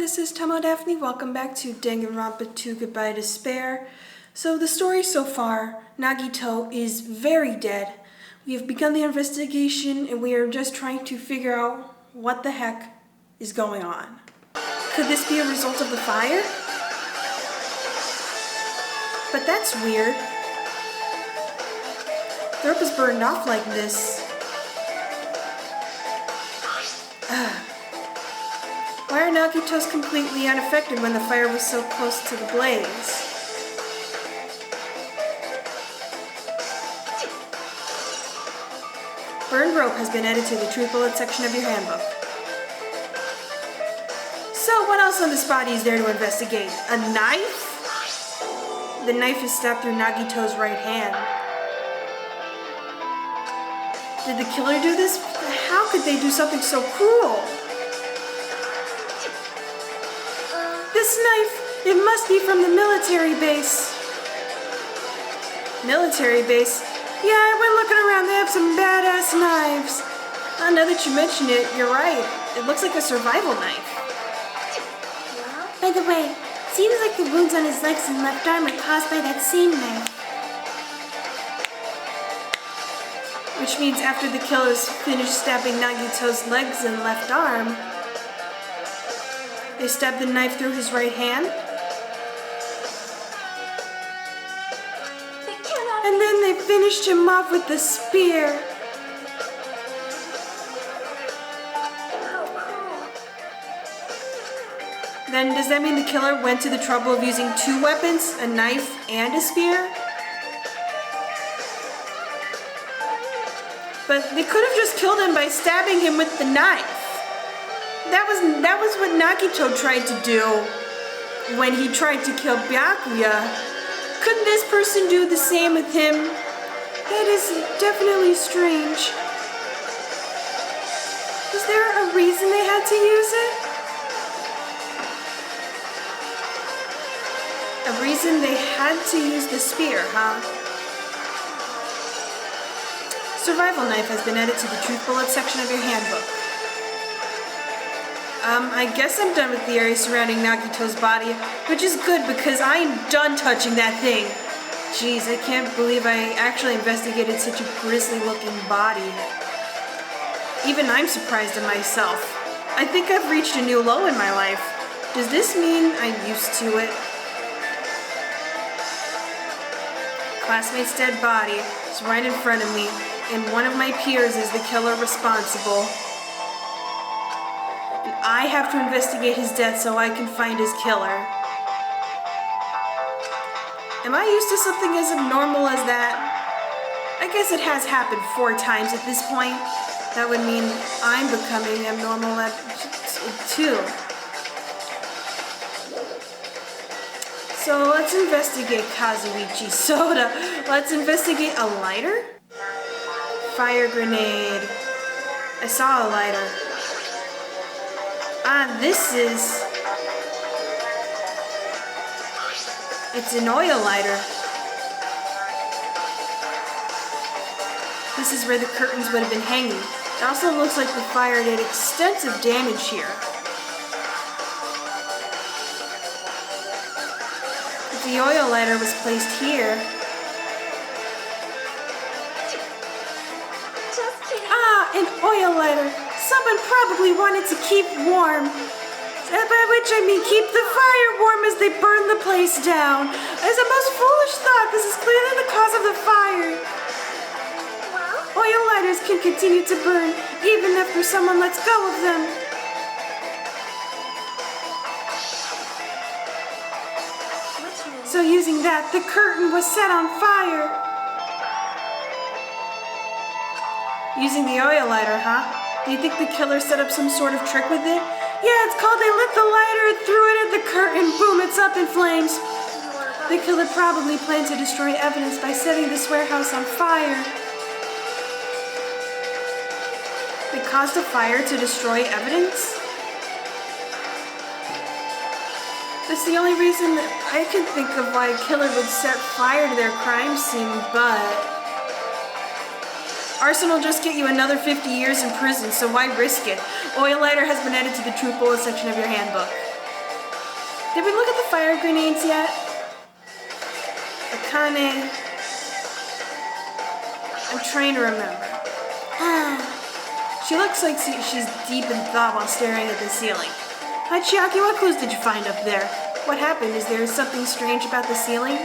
this is Daphne. Welcome back to Danganronpa 2 Goodbye Despair. So the story so far, Nagito is very dead. We have begun the investigation and we are just trying to figure out what the heck is going on. Could this be a result of the fire? But that's weird. The rope is burned off like this. Why are Nagitos completely unaffected when the fire was so close to the blaze? Burned rope has been added to the truth bullet section of your handbook. So what else on this body is there to investigate? A knife? The knife is stabbed through Nagito's right hand. Did the killer do this? How could they do something so cruel? This knife, it must be from the military base. Military base? Yeah, I went looking around. They have some badass knives. Now that you mention it, you're right. It looks like a survival knife. By the way, seems like the wounds on his legs and left arm are caused by that same knife. Which means after the killers finished stabbing Nagito's legs and left arm, they stabbed the knife through his right hand. And then they finished him off with the spear. Then does that mean the killer went to the trouble of using two weapons, a knife and a spear? But they could have just killed him by stabbing him with the knife. That was what Nagito tried to do when he tried to kill Byakuya. Couldn't this person do the same with him? That is definitely strange. Is there a reason they had to use it? A reason they had to use the spear, huh? Survival knife has been added to the truth bullet section of your handbook. I guess I'm done with the area surrounding Nagito's body, which is good because I'm done touching that thing. Jeez, I can't believe I actually investigated such a grisly looking body. Even I'm surprised at myself. I think I've reached a new low in my life. Does this mean I'm used to it? Classmate's dead body is right in front of me, and one of my peers is the killer responsible. And I have to investigate his death so I can find his killer. Am I used to something as abnormal as that? I guess it has happened 4 times at this point. That would mean I'm becoming abnormal at 2. So let's investigate Kazuichi Soda. Let's investigate a lighter? Fire grenade. I saw a lighter. This is... It's an oil lighter. This is where the curtains would have been hanging. It also looks like the fire did extensive damage here. If the oil lighter was placed here... An oil lighter. Someone probably wanted to keep warm. By which I mean keep the fire warm as they burn the place down. As a most foolish thought, this is clearly the cause of the fire. Oil lighters can continue to burn even after someone lets go of them. So using that, the curtain was set on fire. Using the oil lighter, huh? Do you think the killer set up some sort of trick with it? Yeah, it's called they lit the lighter and threw it at the curtain. Boom, it's up in flames. The killer probably planned to destroy evidence by setting this warehouse on fire. They caused a fire to destroy evidence? That's the only reason that I can think of why a killer would set fire to their crime scene, but... Arson will just get you another 50 years in prison, so why risk it? Oil lighter has been added to the truth bullet section of your handbook. Did we look at the fire grenades yet? Akane. I'm trying to remember. She looks like she's deep in thought while staring at the ceiling. Hi, Chiaki, what clues did you find up there? What happened? Is there something strange about the ceiling?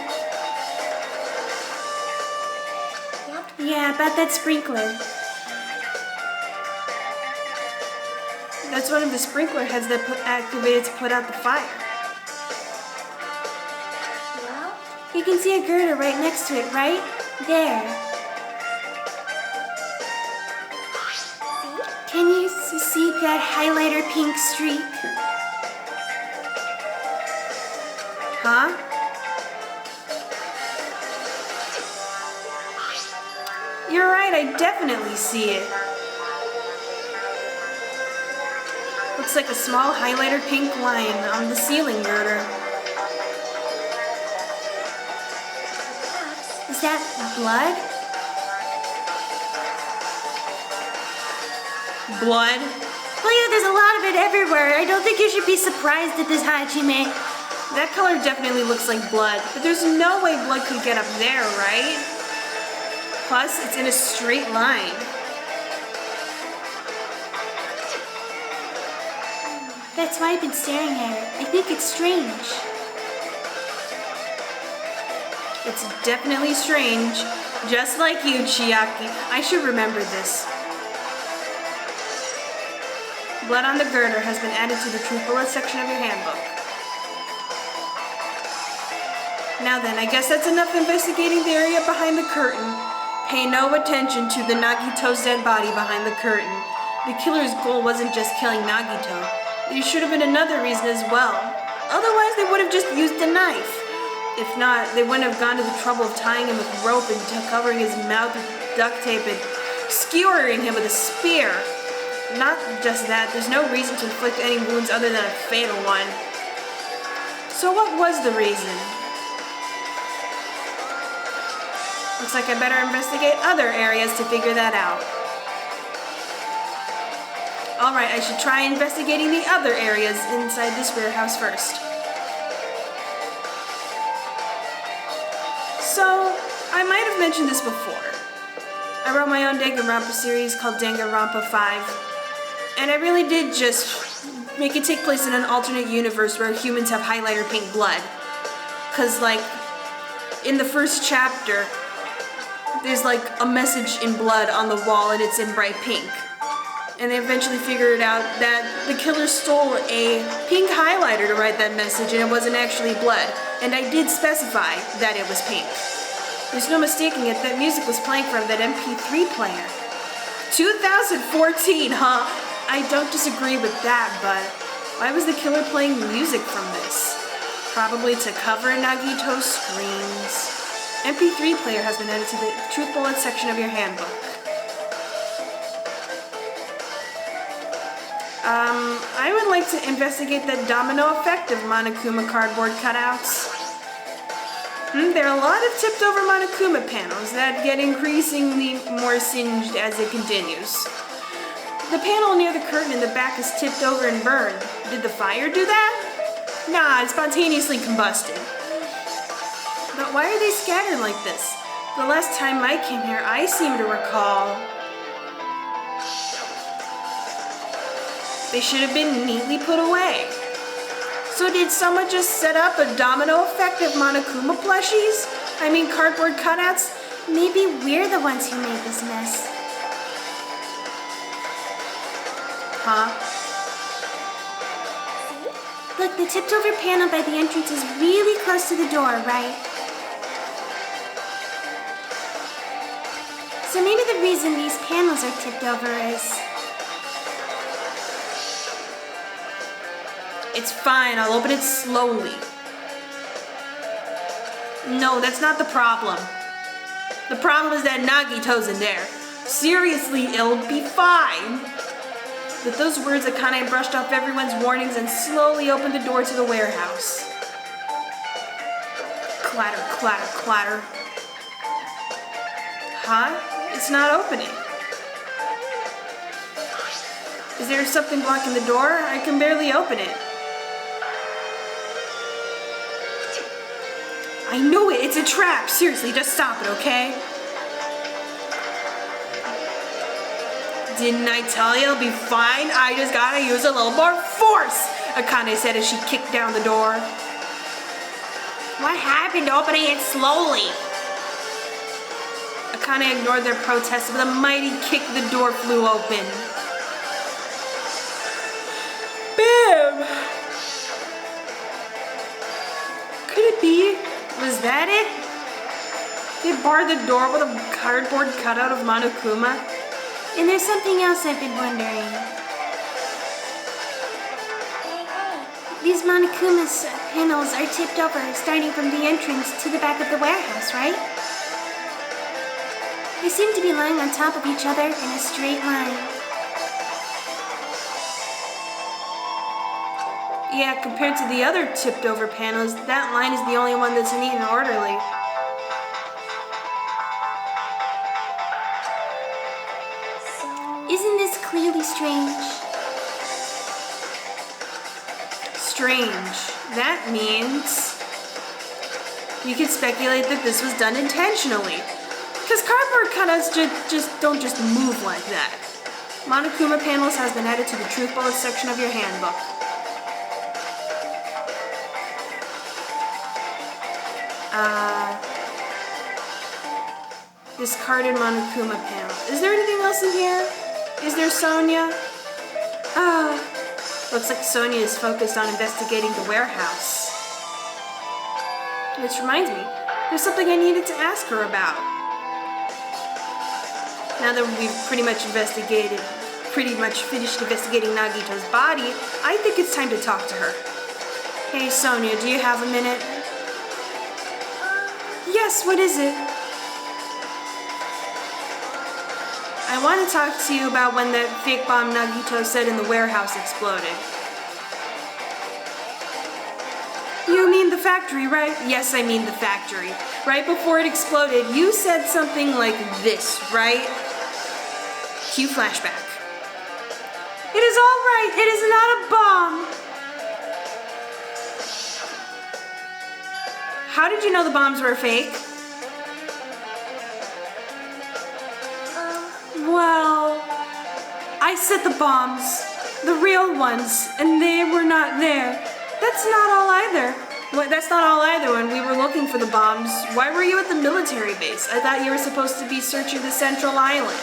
Yeah, about that sprinkler. That's one of the sprinkler heads that activated to put out the fire. Well, you can see a girder right next to it, right? There. Can you see that highlighter pink streak? Huh? You're right, I definitely see it. Looks like a small highlighter pink line on the ceiling girder. Is that blood? Blood? Well, yeah, there's a lot of it everywhere. I don't think you should be surprised at this, Hajime. That color definitely looks like blood, but there's no way blood could get up there, right? Plus, it's in a straight line. That's why I've been staring at it. I think it's strange. It's definitely strange. Just like you, Chiaki. I should remember this. Blood on the girder has been added to the truth bullet section of your handbook. Now then, I guess that's enough investigating the area behind the curtain. Pay no attention to the Nagito's dead body behind the curtain. The killer's goal wasn't just killing Nagito. There should have been another reason as well. Otherwise, they would have just used a knife. If not, they wouldn't have gone to the trouble of tying him with rope and covering his mouth with duct tape and skewering him with a spear. Not just that, there's no reason to inflict any wounds other than a fatal one. So what was the reason? Looks like I better investigate other areas to figure that out. Alright, I should try investigating the other areas inside this warehouse first. So, I might have mentioned this before. I wrote my own Danganronpa series called Danganronpa 5. And I really did just make it take place in an alternate universe where humans have highlighter pink blood. Cause like, in the first chapter, there's like a message in blood on the wall and it's in bright pink. And they eventually figured out that the killer stole a pink highlighter to write that message and it wasn't actually blood. And I did specify that it was pink. There's no mistaking it, that music was playing from that MP3 player. 2014, huh? I don't disagree with that, but why was the killer playing music from this? Probably to cover Nagito's screams. MP3 player has been added to the truth bullet section of your handbook. I would like to investigate the domino effect of Monokuma cardboard cutouts. There are a lot of tipped over Monokuma panels that get increasingly more singed as it continues. The panel near the curtain in the back is tipped over and burned. Did the fire do that? Nah, it spontaneously combusted. But why are they scattered like this? The last time I came here, I seem to recall they should have been neatly put away. So did someone just set up a domino effect of Monokuma plushies? I mean cardboard cutouts? Maybe we're the ones who made this mess. Huh? Look, the tipped over panel by the entrance is really close to the door, right? So maybe the reason these panels are tipped over is... It's fine, I'll open it slowly. No, that's not the problem. The problem is that Nagito's in there. Seriously, it'll be fine. But those words Akane brushed off everyone's warnings and slowly opened the door to the warehouse. Clatter, clatter, clatter. Huh? It's not opening. Is there something blocking the door? I can barely open it. I know it. It's a trap. Seriously, just stop it, okay? Didn't I tell you it'll be fine? I just gotta use a little more force, Akane said as she kicked down the door. What happened to opening it slowly? Akane ignored their protests. With a mighty kick, the door flew open. Bam! Could it be? Was that it? They barred the door with a cardboard cutout of Monokuma? And there's something else I've been wondering. These Monokuma's panels are tipped over, starting from the entrance to the back of the warehouse, right? They seem to be lying on top of each other in a straight line. Yeah, compared to the other tipped over panels, that line is the only one that's neat and orderly. Isn't this clearly strange? Strange. That means you could speculate that this was done intentionally. Because cardboard cutouts don't just move like that. Monokuma panels has been added to the truth bullet section of your handbook. Discarded Monokuma panel. Is there anything else in here? Is there Sonia? Looks like Sonia is focused on investigating the warehouse. Which reminds me, there's something I needed to ask her about. Now that we've pretty much finished investigating Nagito's body, I think it's time to talk to her. Hey Sonia, do you have a minute? Yes, what is it? I want to talk to you about when that fake bomb Nagito said in the warehouse exploded. You mean the factory, right? Yes, I mean the factory. Right before it exploded, you said something like this, right? Cue flashback. It is all right. It is not a bomb. How did you know the bombs were fake? Well, I set the bombs, the real ones, and they were not there. That's not all either. That's not all either. When we were looking for the bombs, why were you at the military base? I thought you were supposed to be searching the central island.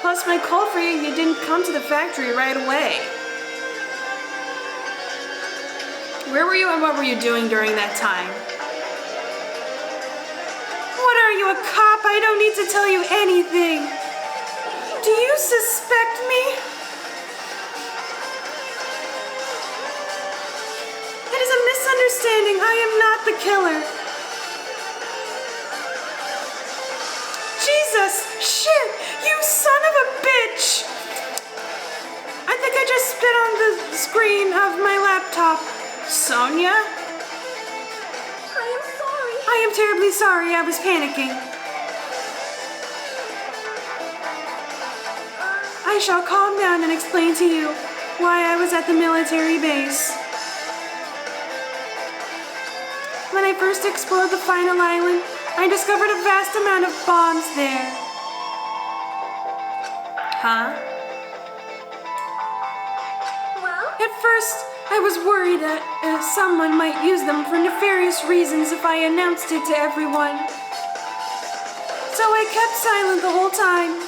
Plus, when I called for you, you didn't come to the factory right away. Where were you and what were you doing during that time? What are you, a cop? I don't need to tell you anything. Do you suspect me? It is a misunderstanding. I am not the killer. Jesus! Shit! You son of a bitch! I think I just spit on the screen of my laptop. Sonia? I am terribly sorry, I was panicking. I shall calm down and explain to you why I was at the military base. When I first explored the final island, I discovered a vast amount of bombs there. Huh? At first, I was worried that someone might use them for nefarious reasons if I announced it to everyone. So I kept silent the whole time.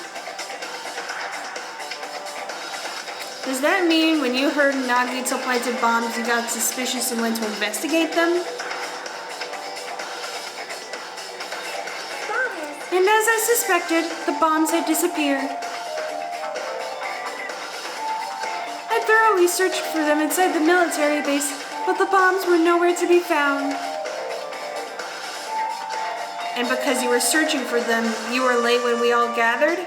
Does that mean when you heard Nagito planted bombs, you got suspicious and went to investigate them? And as I suspected, the bombs had disappeared. I thoroughly searched for them inside the military base, but the bombs were nowhere to be found. And because you were searching for them, you were late when we all gathered?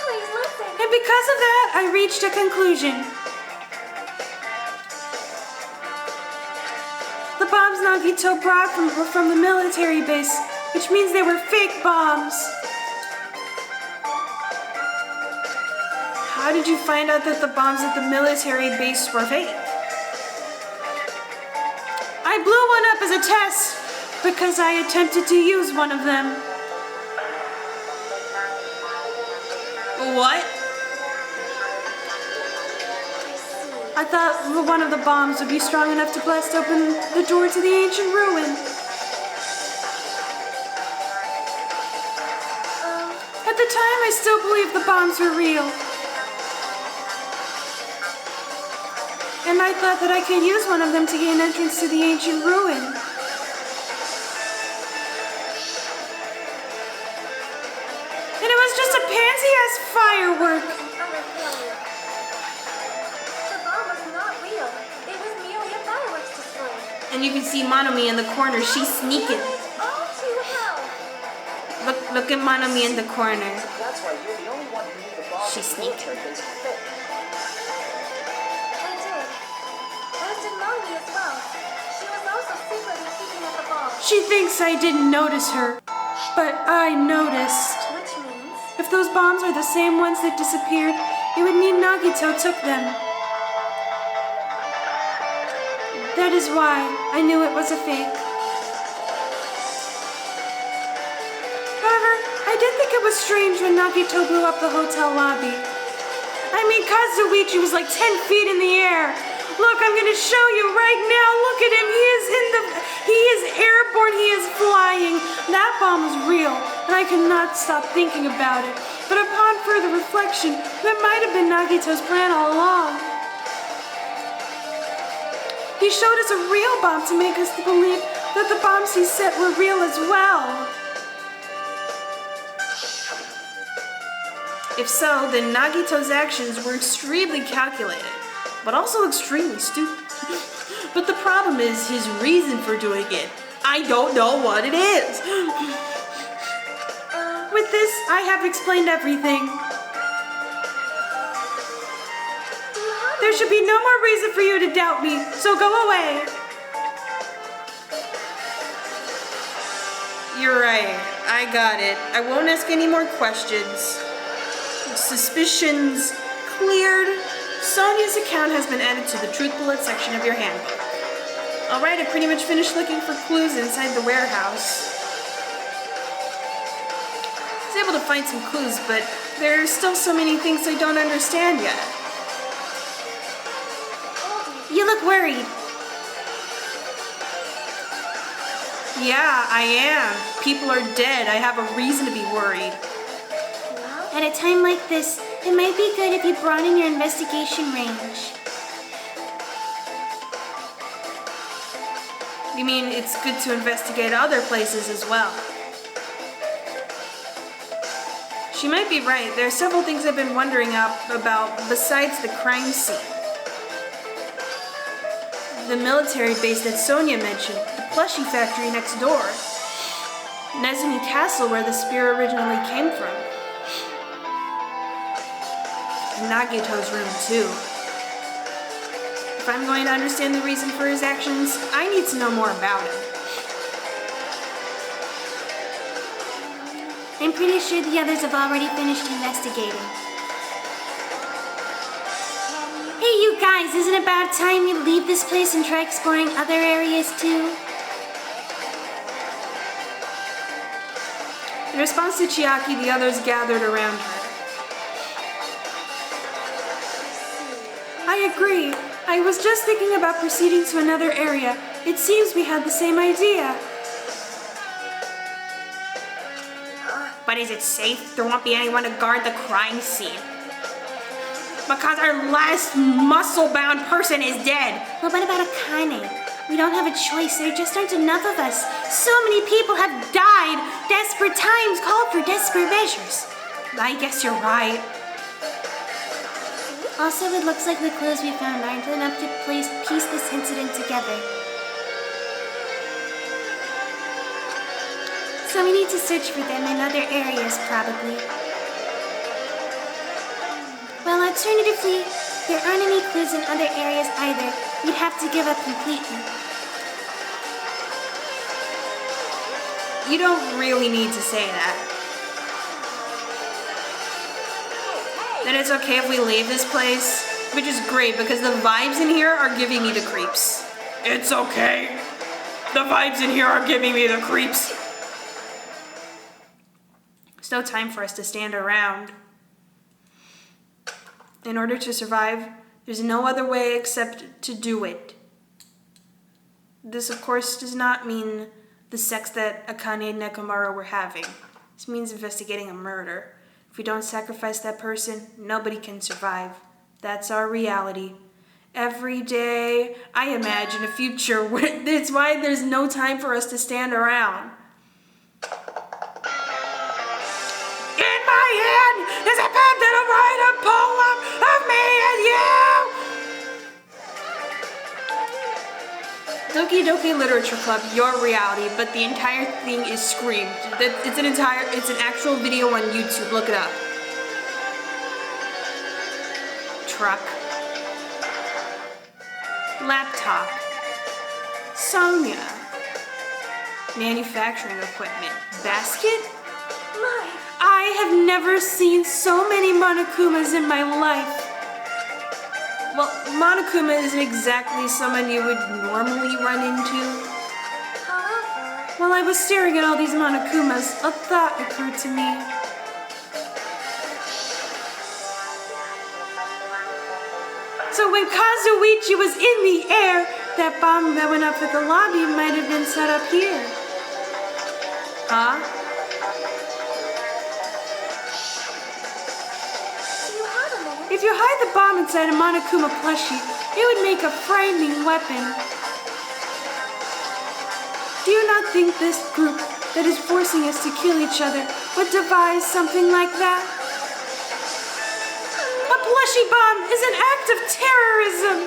Please listen. And because of that, I reached a conclusion. The bombs Nagito brought were from the military base, which means they were fake bombs. How did you find out that the bombs at the military base were fake? I blew one up as a test because I attempted to use one of them. What? I thought one of the bombs would be strong enough to blast open the door to the ancient ruin. At the time, I still believed the bombs were real. And I thought that I could use one of them to gain entrance to the ancient ruin. And it was just a pansy-ass firework. The bomb was not real. It was merely a fireworks display. And you can see Monomi in the corner. She's sneaking. All too hell. Look at Monomi in the corner. That's why you're the only one who knew the bomb She's was military base was fake. I did. As did Momi as well. She was also secretly peeking at the bomb. She thinks I didn't notice her, but I noticed. Which means... If those bombs are the same ones that disappeared, it would mean Nagito took them. That is why I knew it was a fake. However, I did think it was strange when Nagito blew up the hotel lobby. I mean, Kazuichi was like 10 feet in the air. Look, I'm gonna show you right now. Look at him. He is airborne. He is flying. That bomb was real, and I could not stop thinking about it. But upon further reflection, that might have been Nagito's plan all along. He showed us a real bomb to make us believe that the bombs he set were real as well. If so, then Nagito's actions were extremely calculated, but also extremely stupid. But the problem is his reason for doing it. I don't know what it is. With this, I have explained everything. There should be no more reason for you to doubt me, so go away. You're right. I got it. I won't ask any more questions. Suspicions cleared. Sonia's account has been added to the truth bullet section of your handbook. Alright, I pretty much finished looking for clues inside the warehouse. I was able to find some clues, but there are still so many things I don't understand yet. You look worried. Yeah, I am. People are dead. I have a reason to be worried. At a time like this, it might be good if you broaden your investigation range. You mean it's good to investigate other places as well? She might be right. There are several things I've been wondering about besides the crime scene. The military base that Sonia mentioned, the plushie factory next door, Nezumi Castle where the spear originally came from, and Nagito's room too. If I'm going to understand the reason for his actions, I need to know more about him. I'm pretty sure the others have already finished investigating. Hey, you guys, isn't it about time we leave this place and try exploring other areas too? In response to Chiaki, the others gathered around her. I agree. I was just thinking about proceeding to another area. It seems we had the same idea. But is it safe? There won't be anyone to guard the crime scene. Because our last muscle-bound person is dead. Well, what about Akane? We don't have a choice. There just aren't enough of us. So many people have died. Desperate times called for desperate measures. I guess you're right. Also, it looks like the clues we found aren't enough to piece this incident together. So we need to search for them in other areas, probably. Well, alternatively, there aren't any clues in other areas either. We'd have to give up completely. You don't really need to say that. then it's okay if we leave this place, which is great because the vibes in here are giving me the creeps. It's okay. The vibes in here are giving me the creeps. There's no time for us to stand around. In order to survive, there's no other way except to do it. This, of course, does not mean the sex that Akane and Nekomaru were having. This means investigating a murder. If we don't sacrifice that person, nobody can survive. That's our reality. Every day, I imagine a future where that's why there's no time for us to stand around. In my hand is a pen that'll write a poem of me and you! Doki Doki Literature Club, your reality, but the entire thing is screamed. It's an actual video on YouTube, look it up. Truck. Laptop. Sonia. Manufacturing equipment. Basket? My, I have never seen so many Monokumas in my life. Well, Monokuma isn't exactly someone you would normally run into. however, While I was staring at all these Monokumas, a thought occurred to me. So when Kazuichi was in the air, that bomb that went up at the lobby might have been set up here. Huh? you had a minute. If you hide the bomb inside a Monokuma plushie, it would make a frightening weapon. Do you not think this group that is forcing us to kill each other would devise something like that? A plushie bomb is an act of terrorism.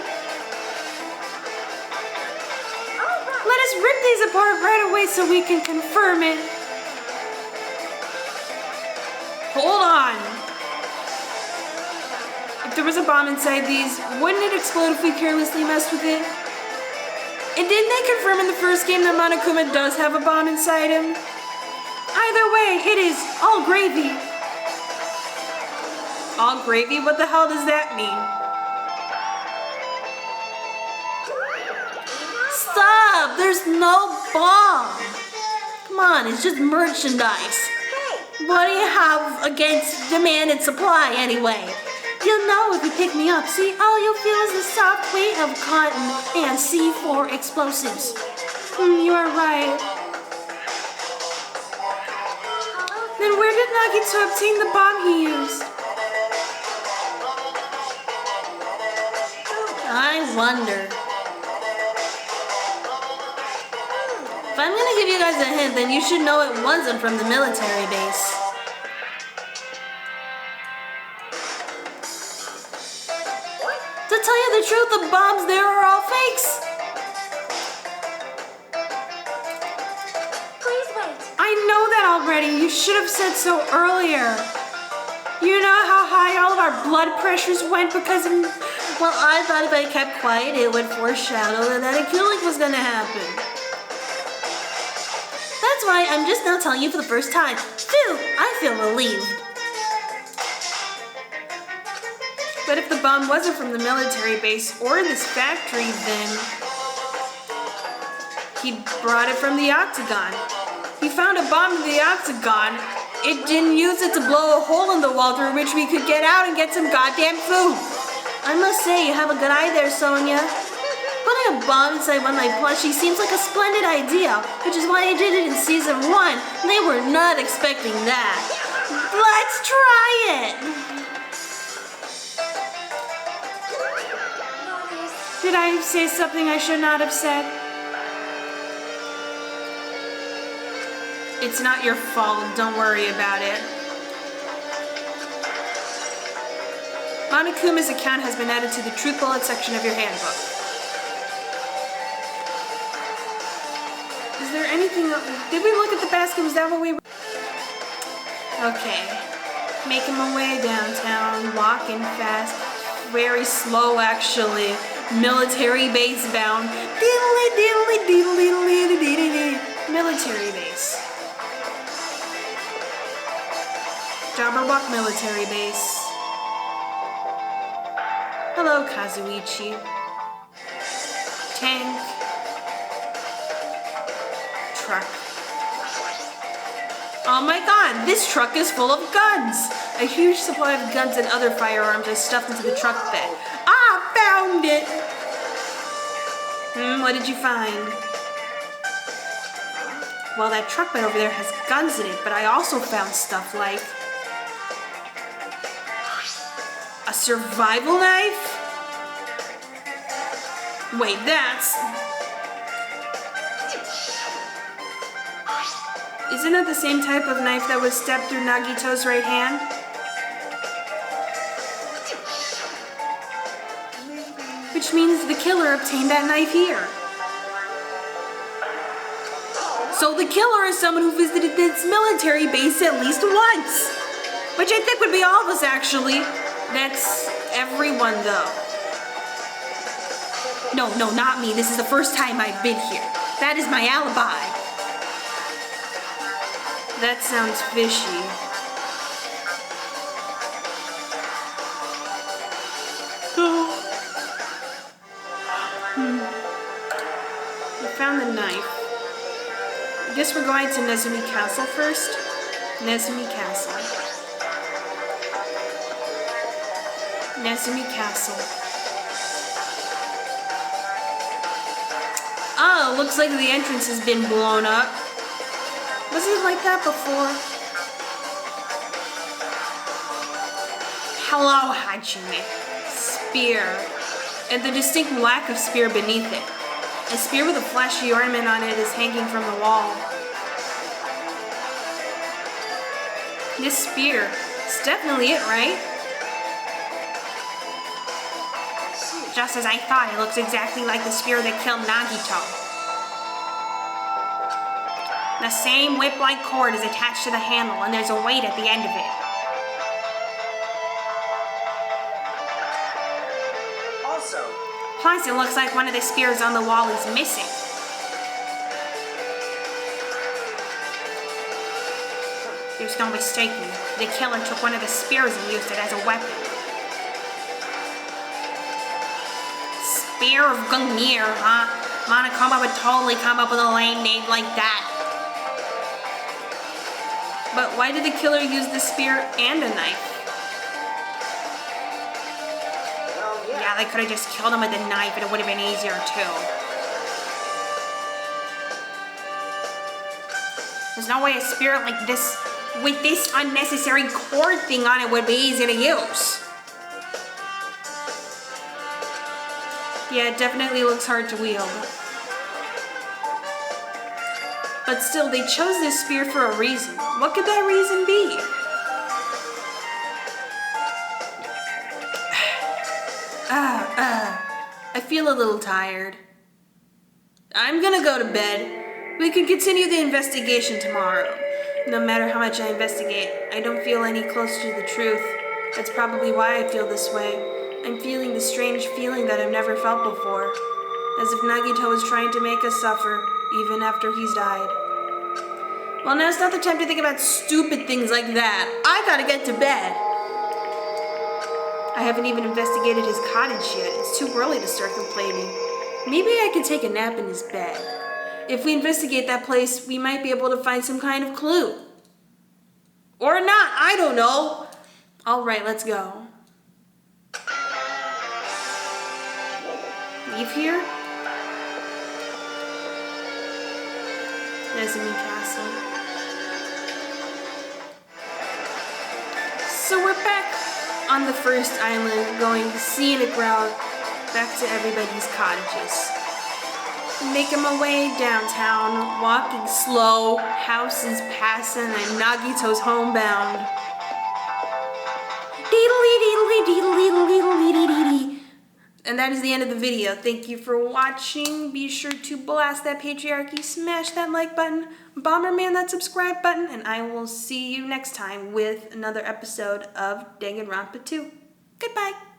Alright, Let us rip these apart right away so we can confirm it. Hold on. If there was a bomb inside these, wouldn't it explode if we carelessly messed with it? And didn't they confirm in the first game that Monokuma does have a bomb inside him? Either way, it is all gravy. All gravy? What the hell does that mean? Stop! There's no bomb! Come on, it's just merchandise. hey, What do you have against demand and supply anyway? You'll know if you pick me up. See, all you'll feel is the soft weight of cotton and C4 explosives. You are right. Then where did Nagito obtain the bomb he used? I wonder. If I'm gonna give you guys a hint, then you should know it wasn't from the military base. To tell you the truth, the bombs there are all fakes. please wait. I know that already. You should have said so earlier. You know how high all of our blood pressures went because of... Well, I thought if I kept quiet, it would foreshadow that a killing was gonna happen. That's why I'm just now telling you for the first time. Phew, I feel relieved. But if the bomb wasn't from the military base or this factory, then he brought it from the Octagon. He found a bomb in the Octagon. It didn't use it to blow a hole in the wall through which we could get out and get some goddamn food. I must say, you have a good eye there, Sonia. Putting a bomb inside one of my plushies seems like a splendid idea, which is why I did it in Season 1. They were not expecting that. Let's try it! Notice. Did I say something I should not have said? It's not your fault, don't worry about it. Monokuma's account has been added to the Truth Bullet section of your handbook. Is there anything else? Did we look at the basket? Was that what we were? Okay. Making my way downtown, walking fast. Very slow, actually. Military base bound. Diddly diddly diddly diddly diddly. Military base. Jabberwock military base. Hello, Kazuichi. Tank. Truck. Oh my god, this truck is full of guns! A huge supply of guns and other firearms are stuffed into the truck bed. Ah, found it! What did you find? Well, that truck bed over there has guns in it, but I also found stuff like a survival knife? Wait, isn't that the same type of knife that was stabbed through Nagito's right hand? Which means the killer obtained that knife here. So the killer is someone who visited this military base at least once. Which I think would be all of us, actually. That's everyone, though. No, not me. This is the first time I've been here. That is my alibi. That sounds fishy. We found the knife. I guess we're going to Nezumi Castle first. Nezumi Castle. Nezumi Castle. Oh, looks like the entrance has been blown up. Was it like that before? Hello, Hajime. Spear. And the distinct lack of spear beneath it. A spear with a flashy ornament on it is hanging from the wall. This spear. It's definitely it, right? Just as I thought, it looks exactly like the spear that killed Nagito. The same whip-like cord is attached to the handle, and there's a weight at the end of it. Plus, it looks like one of the spears on the wall is missing. There's no mistaking. The killer took one of the spears and used it as a weapon. Spear of Gungnir, huh? Monokuma would totally come up with a lame name like that. But why did the killer use the spear and a knife? Yeah, they could have just killed him with a knife and it would have been easier too. There's no way a spear like this, with this unnecessary cord thing on it, would be easy to use. Yeah, it definitely looks hard to wield. But still, they chose this spear for a reason. What could that reason be? I feel a little tired. I'm gonna go to bed. We can continue the investigation tomorrow. No matter how much I investigate, I don't feel any closer to the truth. That's probably why I feel this way. I'm feeling the strange feeling that I've never felt before. As if Nagito was trying to make us suffer, even after he's died. Well, now's not the time to think about stupid things like that. I gotta get to bed. I haven't even investigated his cottage yet. It's too early to start complaining. Maybe I can take a nap in his bed. If we investigate that place, we might be able to find some kind of clue. Or not, I don't know. All right, let's go. Leave here? Nezumi Castle. So we're back on the first island, going scenic route back to everybody's cottages. Making my way downtown, walking slow, houses passing, and Nagito's homebound. And that is the end of the video. Thank you for watching. Be sure to blast that patriarchy, smash that like button, Bomberman that subscribe button, and I will see you next time with another episode of Danganronpa 2. Goodbye.